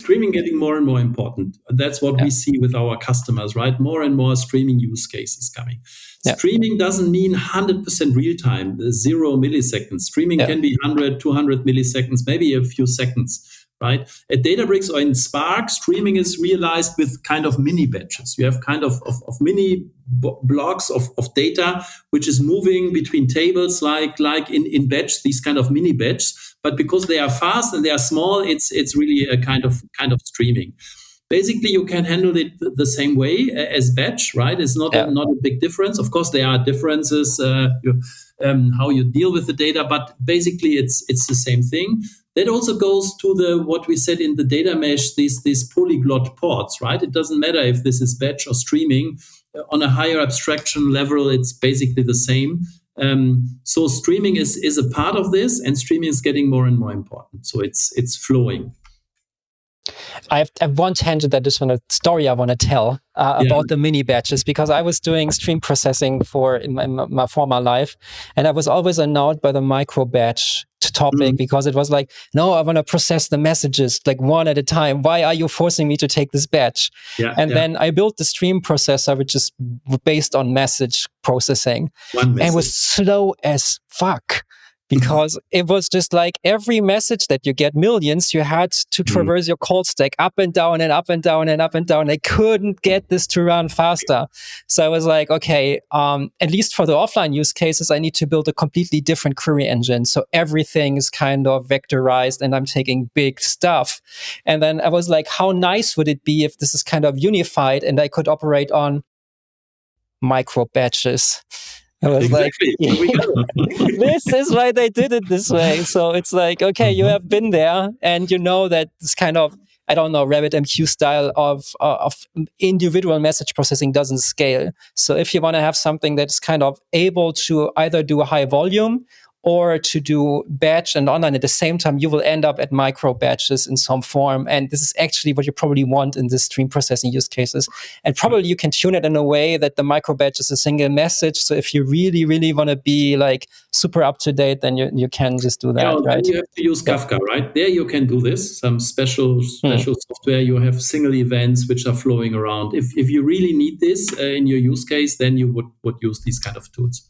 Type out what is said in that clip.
streaming getting more and more important. That's what we see with our customers, right? More and more streaming use cases coming. Streaming doesn't mean 100% real time, 0 milliseconds. Streaming can be 100, 200 milliseconds, maybe a few seconds, right? At Databricks or in Spark, streaming is realized with kind of mini batches. You have kind of mini blocks of data, which is moving between tables like in batch, these kind of mini batches. But because they are fast and they are small, it's really a kind of streaming. Basically, you can handle it the same way as batch, right? It's not a big difference. Of course, there are differences how you deal with the data, but basically, it's the same thing. That also goes to what we said in the data mesh, these polyglot ports, right? It doesn't matter if this is batch or streaming. On a higher abstraction level, it's basically the same. So streaming is a part of this, and streaming is getting more and more important. So it's flowing. I have one tangent that is a story I want to tell about the mini batches, because I was doing stream processing in my former life, and I was always annoyed by the micro batch topic because it was like, no, I want to process the messages like one at a time. Why are you forcing me to take this batch? Then I built the stream processor, which is based on message processing, and it was slow as fuck. Because it was just like every message that you get, millions, you had to traverse your call stack up and down and up and down and up and down. I couldn't get this to run faster. So I was like, okay, at least for the offline use cases, I need to build a completely different query engine. So everything is kind of vectorized and I'm taking big stuff. And then I was like, how nice would it be if this is kind of unified and I could operate on micro batches? I was like, this is why they did it this way. So it's like, okay, you have been there and you know that this kind of, I don't know, RabbitMQ style of individual message processing doesn't scale. So if you want to have something that's kind of able to either do a high volume or to do batch and online at the same time, you will end up at micro batches in some form. And this is actually what you probably want in the stream processing use cases. And probably you can tune it in a way that the micro batch is a single message. So if you really, really want to be like super up to date, then you can just do that, right? You have to use Kafka, right? There you can do this. Some special software. You have single events which are flowing around. If you really need this in your use case, then you would use these kind of tools.